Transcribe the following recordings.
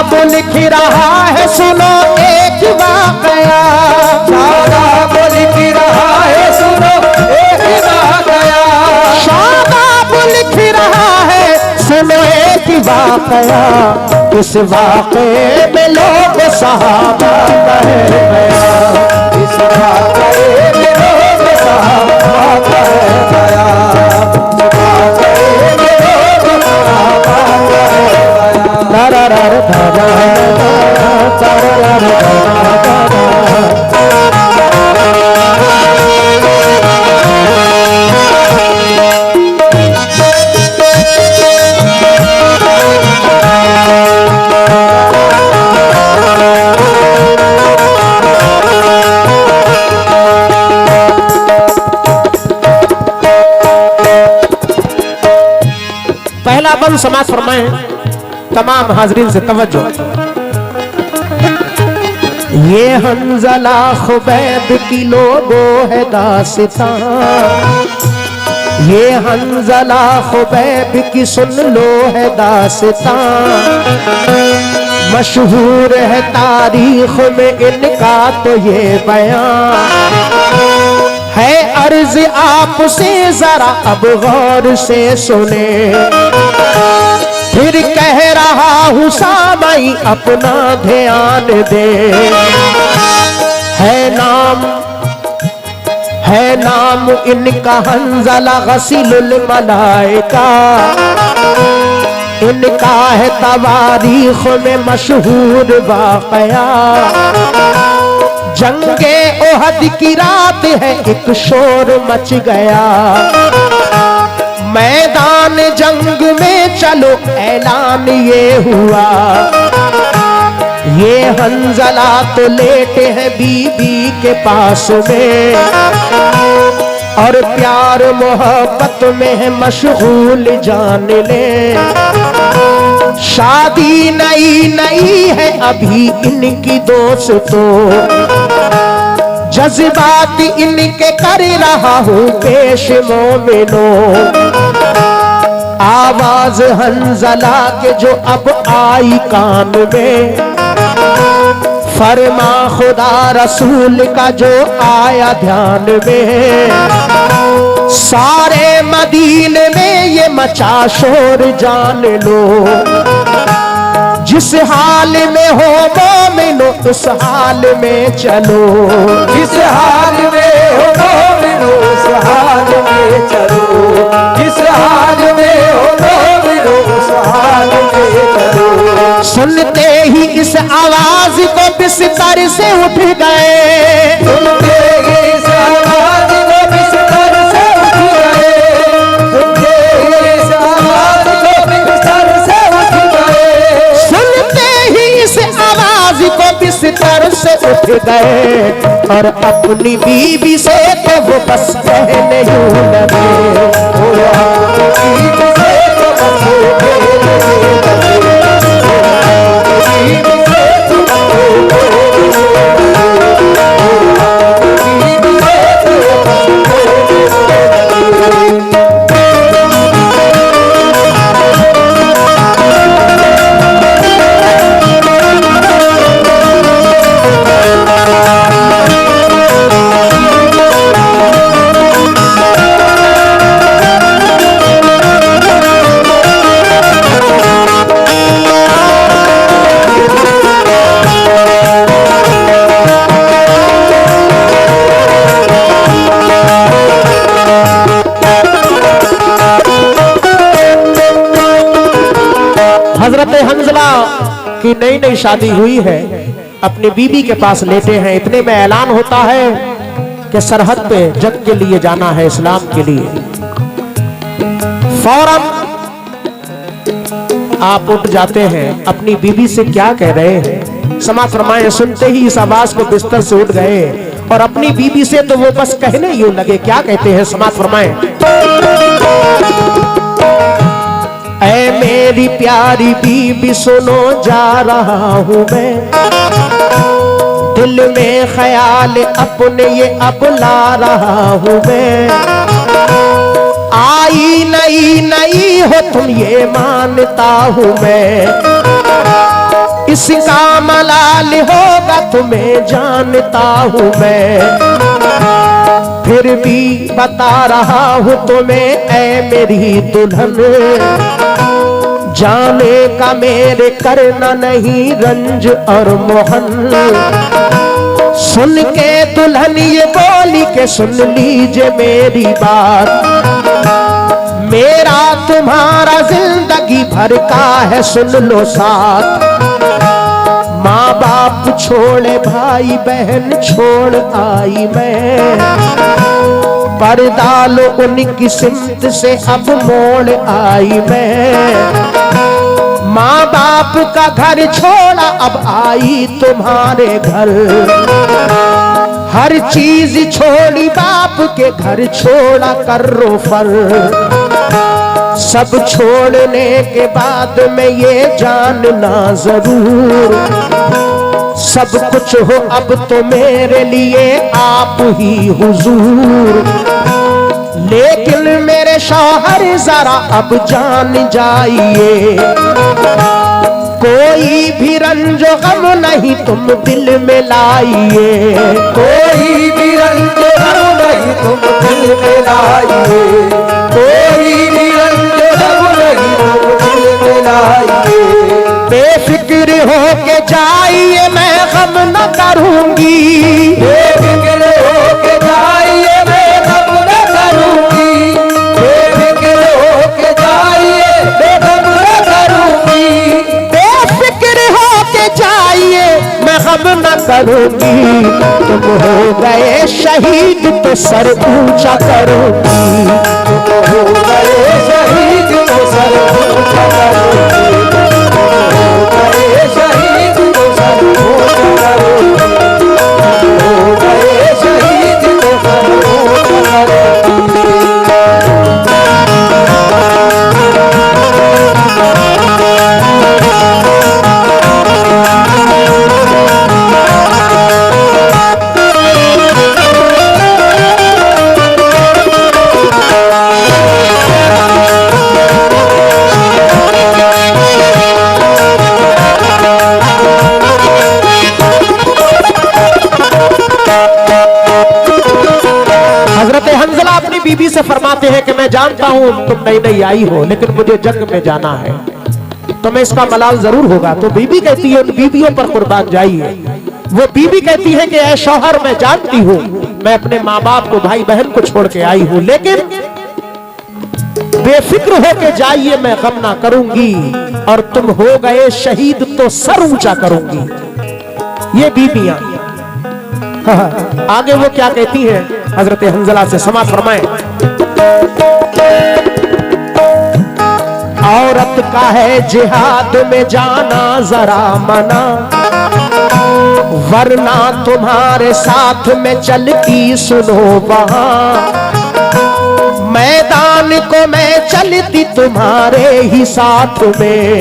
शादाब लिख रहा है सुनो एक वाकया, शादाब लिख रहा है सुनो एक वाकया, शादाब लिख रहा है सुनो एक वाकया। इस वाक़े में लोग सहाबा कहे गया, इस वाकये में लोग सहाबा कहे गया, वाकये में लोग सहाबा कहे गया। तररर पहला बंद समाज फरमाए तमाम हाजरीन से तवज्जो। ये हंजला खुबैब की लोगो है दास्तां, ये हंजला खुबैब की सुन लो है दास्तां। मशहूर है तारीख में इनका तो ये बयान है। अर्ज आपसे जरा अब गौर से सुने, फिर कह रहा हूँ सामाई अपना ध्यान दे। है नाम इनका हंजला गसीलुल मलाइका, इनका है तवारीख में मशहूर वाक़या। जंगे ओहद की रात है एक शोर मच गया, मैदान जंग में चलो ऐलान ये हुआ। ये हंजला तो लेटे हैं बीबी के पास में, और प्यार मोहब्बत में है मशगूल जान ले। शादी नई नई है अभी इनकी दोस्तों, जज्बात इनके कर रहा हूँ पेश मोमिनो। आवाज हंजला के जो अब आई कान में, फरमा खुदा रसूल का जो आया ध्यान में। सारे मदीने में ये मचा शोर जान लो, जिस हाल में हो मोमिनो उस हाल में चलो। जिस हाल में हो मोमिनो उस हाल में चलो, जिस हाल में हो मोमिनो उस हाल में चलो। सुनते ही इस आवाज को बिस्तर से उठ गए, सुनते ही इस आवाज को बिस्तर से उठ गए, सुनते ही इस आवाज को बिस्तर से उठ गए। सुनते ही इस आवाज को बिस्तर से उठ गए, और अपनी बीबी से तो वो बस कहने यूं लगे। हजरत हंजला की नई नई शादी हुई है, अपनी बीबी के पास लेटे हैं। इतने में ऐलान होता है कि सरहद पे जंग के लिए जाना है, इस्लाम के लिए। फौरन आप उठ जाते हैं, अपनी बीबी से क्या कह रहे हैं समाज फरमाए। सुनते ही इस आवाज को बिस्तर से उठ गए, और अपनी बीबी से तो वो बस कहने यूं लगे। क्या कहते हैं समाज फरमाए। ऐ मेरी प्यारी बीबी सुनो जा रहा हूं मैं, दिल में ख्याल अपने ये अब ला रहा हूं मैं। आई नई नई हो तुम ये मानता हूं मैं, इस किसका मलाल होगा तुम्हें जानता हूं मैं, फिर भी बता रहा हूं तुम्हें ऐ मेरी दुल्हन, जाने का मेरे करना नहीं रंज और मोहन। सुन के दुल्हन ये बोली के सुन लीजिए मेरी बात, मेरा तुम्हारा जिंदगी भर का है सुन लो साथ। माँ बाप छोड़े भाई बहन छोड़ आई मैं, पर्दा लो उनकी सिमत से अब मोड़ आई मैं। माँ बाप का घर छोड़ा अब आई तुम्हारे घर, हर चीज छोड़ी बाप के घर छोड़ा कर्रो फर। सब छोड़ने के बाद में ये जानना जरूर, सब कुछ हो अब तो मेरे लिए आप ही हुजूर। लेकिन मेरे शौहर जरा अब जान जाइए, कोई भी रंजो गम नहीं तुम दिल में लाइए, कोई भी रंज गम नहीं तुम दिल में लाइए, कोई भी रंज गम नहीं तुम दिल में लाइए। बेफिक्र हो के जाइए मैं गम न करूंगी, बेफिक्र हो के जाइए मैं गम न करूंगी, बेफिक्र हो के जाइए मैं गम न करूंगी, बेफिक्र हो के जाइए मैं गम न करूंगी। तुम हो गए शहीद तो सर ऊंचा करूंगी, तुम हो गए शहीद तो सर ऊंचा करूंगी, हो गए शहीद तो सर ऊंचा करूंगी, हो गए शहीद तो सर ऊंचा करूंगी। हजरत हंजला अपनी बीबी से फरमाते हैं कि मैं जानता हूं तुम नई नई आई हो, लेकिन मुझे जंग में जाना है, तुम्हें इसका मलाल जरूर होगा। तो बीबी कहती है उन बीबियों पर कुर्बान जाइए। वो बीबी कहती है कि ऐ शौहर मैं जानती हूं मैं अपने माँ बाप को भाई बहन को छोड़ के आई हूं, लेकिन बेफिक्र होके जाइए मैं गम ना करूंगी, और तुम हो गए शहीद तो सर ऊंचा करूंगी। ये बीबियां आगे वो क्या कहती हैं हजरत हंजला से समाज फरमाएं। औरत का है जिहाद में जाना जरा मना, वरना तुम्हारे साथ में चलती सुनो वहां, मैदान को मैं चलती तुम्हारे ही साथ में,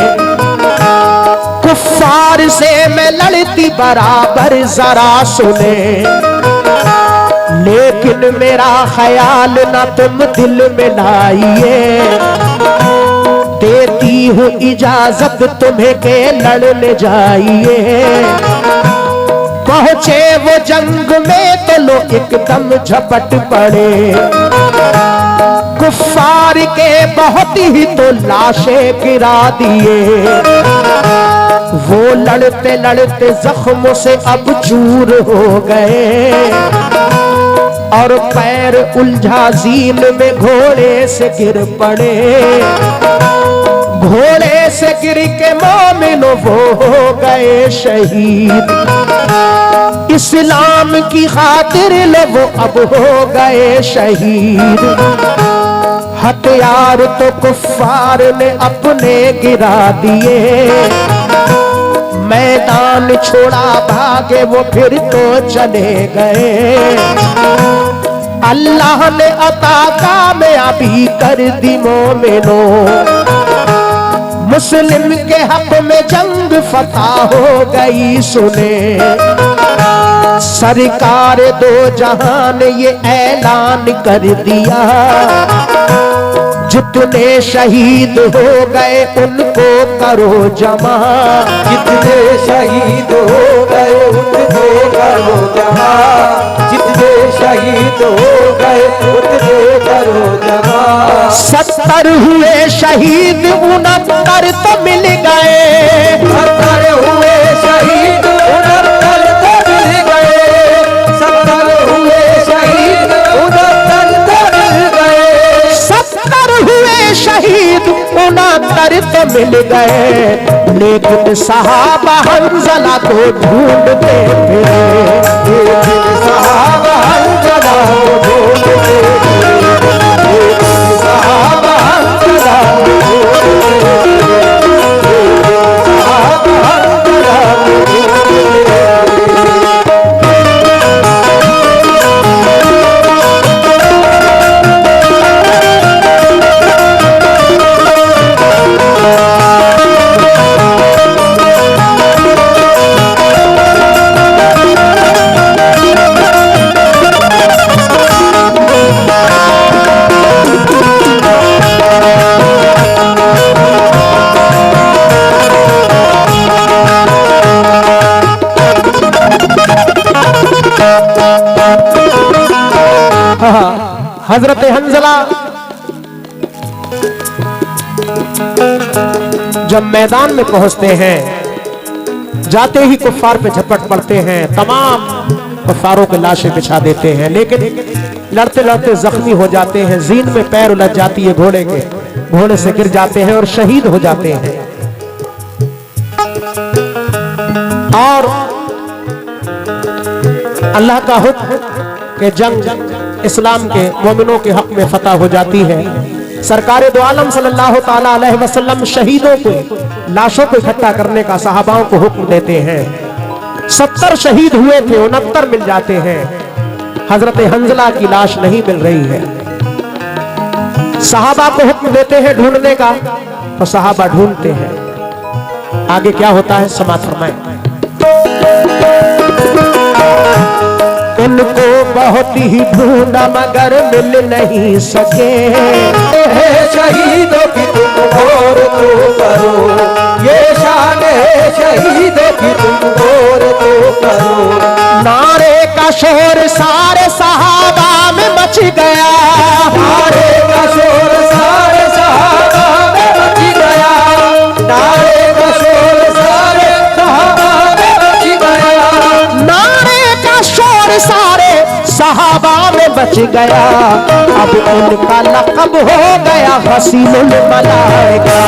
कुफ्फार से मैं लड़ती बराबर जरा सुने, लेकिन मेरा ख्याल ना तुम दिल में लाइए, देती हूँ इजाजत तुम्हें के लड़ने जाइए। पहुंचे वो जंग में तो लो एकदम झपट पड़े, कुफ्फार के बहुत ही तो लाशें गिरा दिए, वो लड़ते लड़ते जख्मों से अब चूर हो गए, और पैर उलझा झील में घोड़े से गिर पड़े, घोड़े से गिर के मोमिनो वो हो गए शहीद, इस्लाम की खातिर लो वो अब हो गए शहीद। हथियार तो कुफ्फार ने अपने गिरा दिए, मैदान छोड़ा भागे वो फिर तो चले गए, अल्लाह ने अता कामयाबी कर दी मोमिनो, मुस्लिम के हक में जंग फतह हो गई सुने, सरकार दो जहान ये ऐलान कर दिया, जितने शहीद हो गए उनको करो जमा, जितने शहीद हो गए उनको करो जमा, जितने शहीद हो गए उनको करो जमा। 70 हुए शहीद 69 तो मिल गए, 70 हुए शहीद 69 तो मिल गए, 70 हुए शहीद 69 तो मिल गए, 70 हुए शहीद 69 तो मिल गए। लेकिन सहाबा हंज़ला को ढूंढते फिरे, लेकिन सहाबा हंज़ला को ढूंढते फिरे, लेकिन सहाबा हंज़ला को ढूंढते फिरे, सहाबा हंज़ला को ढूंढते फिरे। हजरत हंज़ला जब मैदान में पहुंचते हैं, जाते ही कुफ्फार पे झपट पड़ते हैं, तमाम कुफ्फारों के लाशें बिछा देते हैं। लेकिन लड़ते लड़ते जख्मी हो जाते हैं, जीन में पैर उलझ जाती है घोड़े के, घोड़े से गिर जाते हैं और शहीद हो जाते हैं। और अल्लाह का हुक्म कि जंग इस्लाम के मोमिनों के हक में फतह हो जाती है। सरकार दो आलम सल्लल्लाहु ताला अलैहि वसल्लम शहीदों को, लाशों को इकट्ठा करने का सहाबाओं को हुक्म देते हैं। 70 शहीद हुए थे, 69 मिल जाते हैं। हजरत हंज़ला की लाश नहीं मिल रही है। सहाबा को हुक्म देते हैं ढूंढने का, तो सहाबा ढूंढते हैं। आगे क्या होता है समाअत फरमाएं। उनको बहुत ही ढूंढा मगर मिल नहीं सके, शहीदों की तुम गौर तो करो, ये शान है शहीदों की तुम गौर तो करो। नारे का शोर सारे सहाबा में मच गया, नारे का शोर सारे सहाबा में मच गया, नारे का शोर सारे सहाबा में मच गया, नारे का शोर सारे सहाबा में बच गया। अब उनका लक़ब हो गया गसीलुल मलाइका,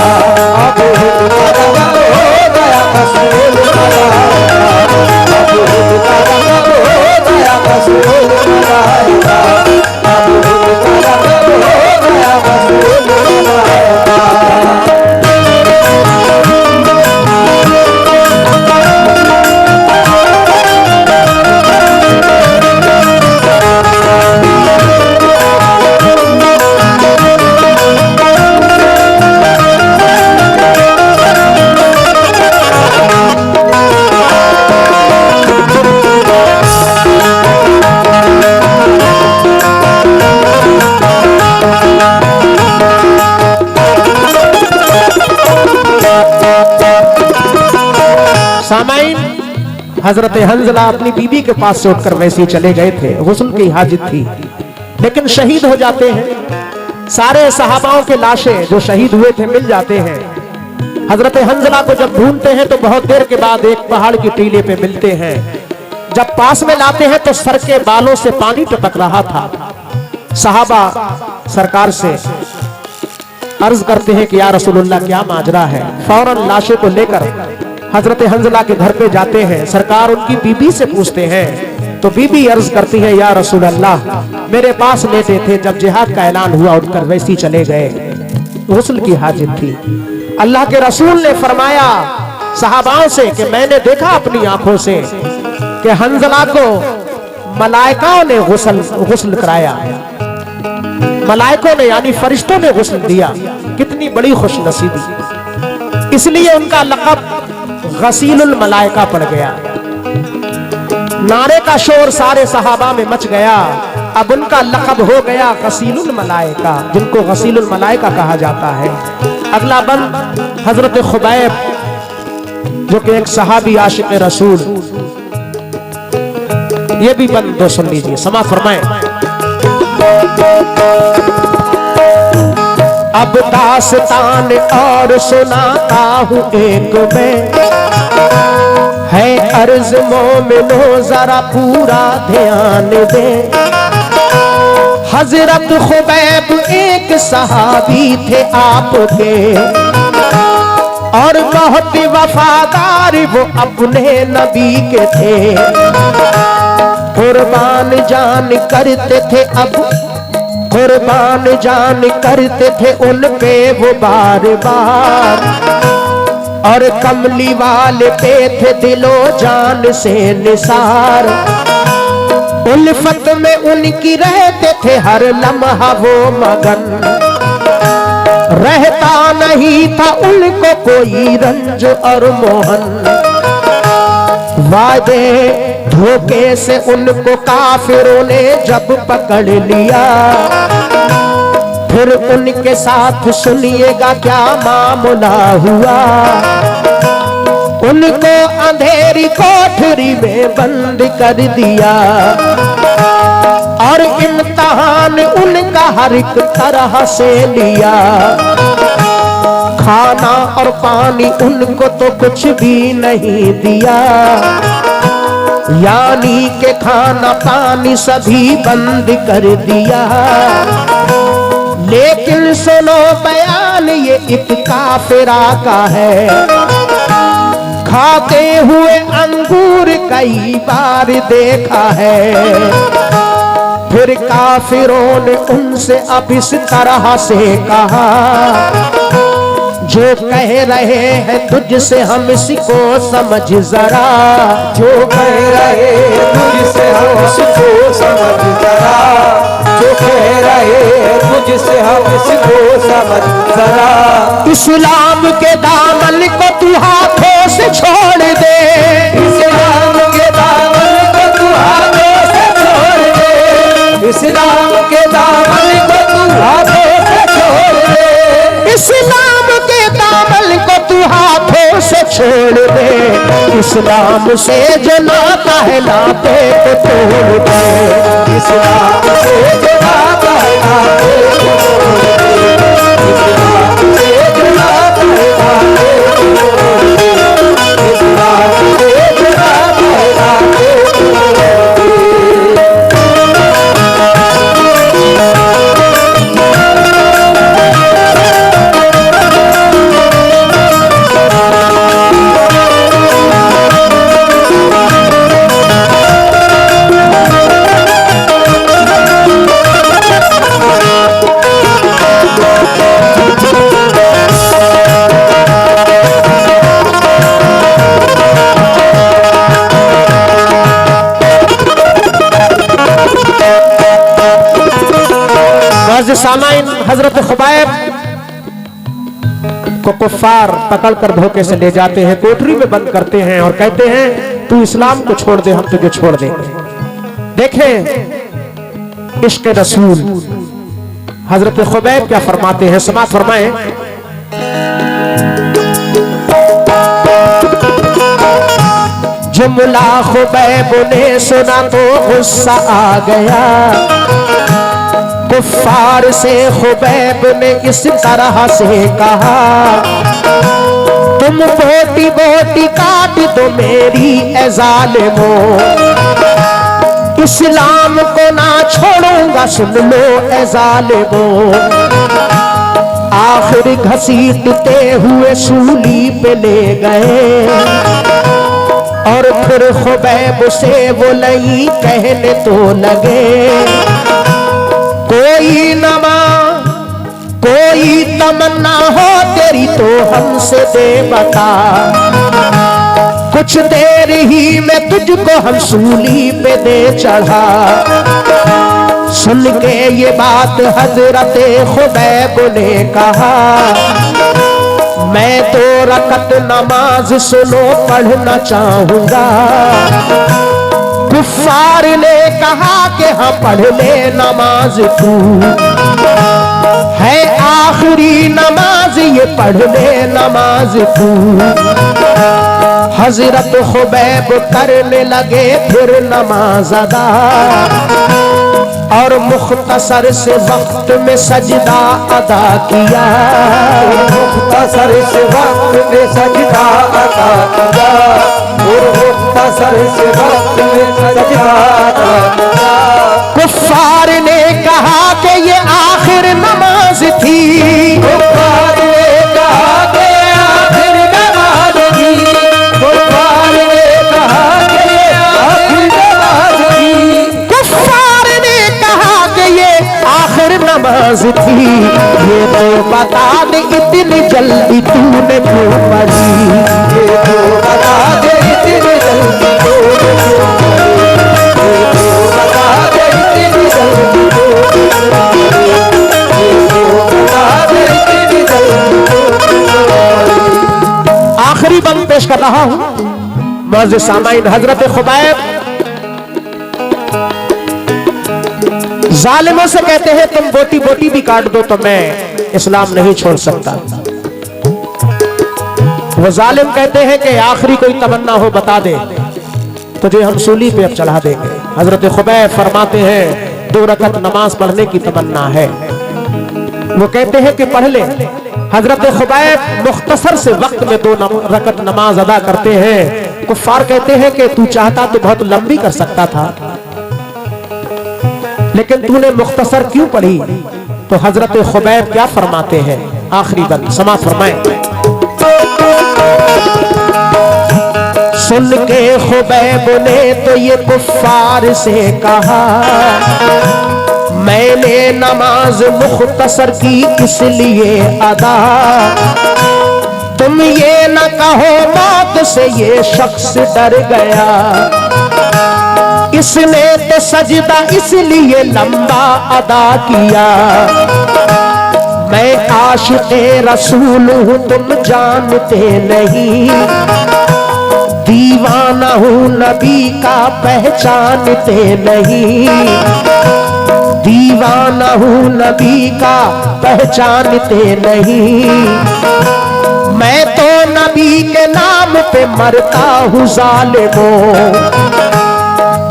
अब उनका लक़ब हो गया गसीलुल मलाइका, अब उनका लक़ब हो गया गसीलुल मलाइका, अब उनका लक़ब हो गया गसीलुल मलाइका। सामाइन हजरत हंज़ला अपनी बीबी के पास से उठकर वैसे ही चले गए थे, गुस्ल की हाजित थी, लेकिन शहीद हो जाते हैं। सारे सहाबाओं के लाशें जो शहीद हुए थे मिल जाते हैं। हजरत हंज़ला को जब ढूंढते हैं तो बहुत देर के बाद एक पहाड़ की टीले पे मिलते हैं। जब पास में लाते हैं तो सर के बालों से पानी टपक रहा था। सहाबा सरकार से अर्ज करते हैं कि या रसूलुल्लाह क्या माजरा है। फौरन लाशों को लेकर हजरत हंज़ला के घर पे जाते हैं। सरकार उनकी बीबी से पूछते हैं तो बीबी अर्ज करती है या रसूल अल्लाह मेरे पास लेटे थे, जब जिहाद का ऐलान हुआ उठकर वैसे ही चले गए, गुस्ल की हाजित थी। अल्लाह के रसूल ने फरमाया सहाबाओं से कि मैंने देखा अपनी आंखों से कि हंज़ला को मलाइकाओं ने गुस्ल कराया, मलाइकों ने यानी फरिश्तों ने गुस्ल दिया। कितनी बड़ी खुशनसीबी, इसलिए उनका लक़ब गसीलुल मलाइका पड़ गया। नारे का शोर सारे सहाबा में मच गया। अब उनका लक़ब हो गया गसीलुल मलाइका, जिनको गसीलुल मलाइका कहा जाता है। अगला बंद हजरत खुबैब, जो कि एक सहाबी आशिक रसूल, ये भी बंद दो सुन लीजिए, समाअत फरमाएं। अब दास्तान और सुनाता हूँ एक मैं, है अर्ज मोमिनो जरा पूरा ध्यान दे। हजरत खुबैब एक सहाबी थे आपके, और बहुत वफादार वो अपने नबी के थे। कुर्बान जान करते थे, अब कुर्बान जान करते थे उन पे वो बार बार, और कमली वाले पे थे दिलो जान से निसार। उल्फत में उनकी रहते थे हर लम्हा वो मगन, रहता नहीं था उनको कोई रंज और मोहन। वादे धोखे से उनको काफिरों ने जब पकड़ लिया, फिर उनके साथ सुनिएगा क्या मामला हुआ। उनको अंधेरी कोठरी में बंद कर दिया, और इम्तिहान उनका हर एक तरह से लिया। खाना और पानी उनको तो कुछ भी नहीं दिया, यानी के खाना पानी सभी बंद कर दिया। लेकिन सुनो बयान ये एक काफिरा का है, खाते हुए अंगूर कई बार देखा है। फिर काफिरों ने उनसे अब इस तरह से कहा, जो कह रहे हैं तुझसे हम इसको समझ जरा। जो कह रहे तुझसे हम इसको समझ जरा, जो कह रहे तुझसे हम इसको समझ जरा। इस्लाम के दामन को तू हाथों से छोड़ दे, इस्लाम के दामन को तू हाथों से छोड़ दे, इस्लाम के दामन को तू हाथों से छोड़ दे, इस्लाम के दामन को तू हाथों से छोड़ दे। इस्लाम से जो नाता है नाते को तोड़ दे, इस्लाम से जो नाता है नाते को तोड़ दे, इस्लाम से जो नाता है नाते को तोड़ दे, इस्लाम से जो नाता है नाते को तोड़ दे। सामाइन हजरत खुबैब को कुफ्फार पकड़कर धोखे से ले जाते हैं, कोठरी में बंद करते हैं और कहते हैं तू इस्लाम को छोड़ दे, हम तुझे छोड़ देंगे। देखें इश्क रसूल, हजरत खुबैब क्या फरमाते हैं, समाअत फरमाएं। जुमला खुबैब ने सुना तो गुस्सा आ गया, कुफ्फार से खुबैब ने इस तरह से कहा, तुम बोटी बोटी काट दो मेरी ए ज़ालिमो, इस्लाम को ना छोड़ूंगा सुन लो ए ज़ालिमो। आखिर घसीटते हुए सूली पे ले गए, और फिर खुबैब से वो नहीं कहने तो लगे, कोई नमा कोई तमन्ना हो तेरी तो हमसे दे बता, कुछ देर ही में तुझको हम सूली पे दे चढ़ा। सुन के ये बात हजरत खुबैब ने कहा, मैं तो रकत नमाज सुनो पढ़ना चाहूंगा, कुफ्फार ने कहा कि हाँ पढ़ ले नमाज तू, है आखिरी नमाज ये पढ़ ले नमाज तू। हजरत खुबैब करने लगे फिर नमाज अदा, और मुख्तसर से वक्त में सजदा अदा किया, मुख्तसर से वक्त में सजदा अदा किया, और मुख्तसर से वक्त में सजदा अदा किया। कुफ्फार ने कहा कि ये आखिर नमाज थी, कुफ्फार ने कहा कि आखिर नमाज थी, कुफ्फार ने कहा कि आखिर नमाज थी, कुफ्फार ने कहा कि ये आखिर नमाज थी। ये तो बता दे इतनी जल्दी तूने क्यों पढ़ी, ये तो बता दे इतनी जल्दी तूने क्यों पढ़ी, ये तो बता दे इतनी जल्दी तूने क्यों पढ़ी, ये तो बता दे इतनी जल्दी तूने क्यों पढ़ी। आखिरी बंद पेश कर रहा हूं मुअज़्ज़िज़ सामाईन। हजरत खुबैब जालिमों से कहते हैं तुम बोटी बोटी भी काट दो तो मैं इस्लाम नहीं छोड़ सकता। वो जालिम कहते हैं कि आखिरी कोई तमन्ना हो बता दे, तुझे हम सूली पे अब चढ़ा देंगे। हजरत खुबैब फरमाते हैं 2 रकत नमाज पढ़ने की तमन्ना है। वो कहते हैं कि पढ़ ले। हजरत खुबैब मुख्तसर से वक्त में 2 रकत नमाज अदा करते हैं। कुफ्फार कहते हैं कि तू चाहता तो बहुत लंबी कर सकता था, लेकिन तूने मुख्तसर क्यों पढ़ी। तो हजरत खुबैब क्या फरमाते हैं, आखिरी बंद समाअत फरमाएं। सुन के खुबैब ने तो ये कुफ्फार से कहा, मैंने नमाज मुख्तसर की इसलिए अदा, तुम ये न कहो मौत से ये शख्स डर गया, इसने तो सजदा इसलिए लंबा अदा किया। मैं आशिक़े रसूल हूँ तुम जानते नहीं, दीवाना हूँ नबी का पहचानते नहीं, दीवाना हूँ नबी का पहचानते नहीं। मैं तो नबी के नाम पे मरता हूँ ज़ालिमों,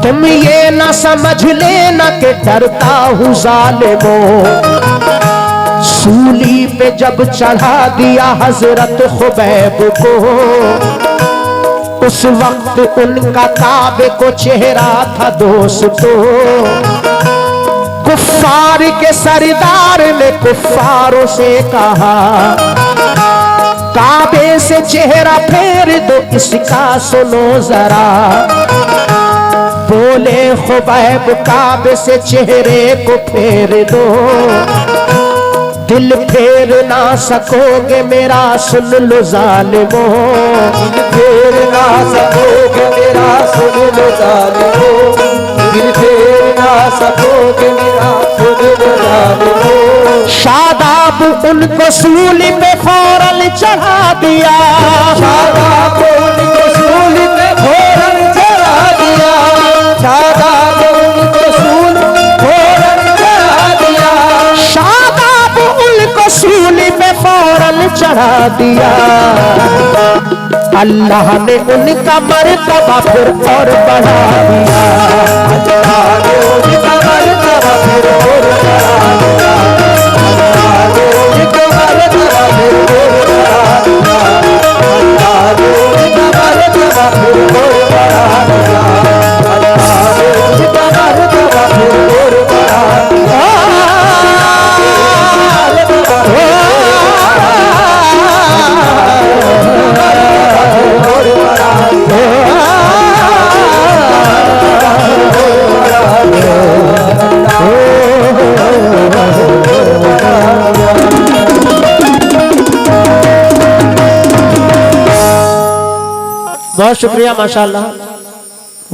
तुम ये ना समझ लेना कि डरता हूँ ज़ालिमों। सूली पे जब चढ़ा दिया हजरत खुबैब को, उस वक्त उनका काबे को चेहरा था दोस्तों। कुफ्फार के सरदार ने कुफ्फारों से कहा, काबे से चेहरा फेर दो इसका सुनो जरा। बोले खुबैब काबे से चेहरे को फेर दो, दिल फेर ना सकोगे मेरा सुन लो ज़ालिमों, दिल फेर ना सकोगे मेरा सुन लो ज़ालिमों, दिल फेर ना सकोगे मेरा सुन लो ज़ालिमों। शादाब उनको सूली पे फौरन चढ़ा दिया, शादाब उनको सूली पे फौरन चढ़ा दिया, शादाब उनको सूली फौरन चढ़ा दिया, शादाब उनको सूली पे फौरन चढ़ा दिया। अल्लाह ने उनका मर्तबा फिर और बढ़ा दिया, अल्लाह ने उनका मर्तबा फिर और बढ़ा दिया, अल्लाह ने उनका मर्तबा फिर और बढ़ा दिया, अल्लाह ने उनका मर्तबा फिर और बढ़ा दिया, अल्लाह ने उनका मर्तबा फिर और बढ़ा दिया। बहुत शुक्रिया माशाअल्लाह।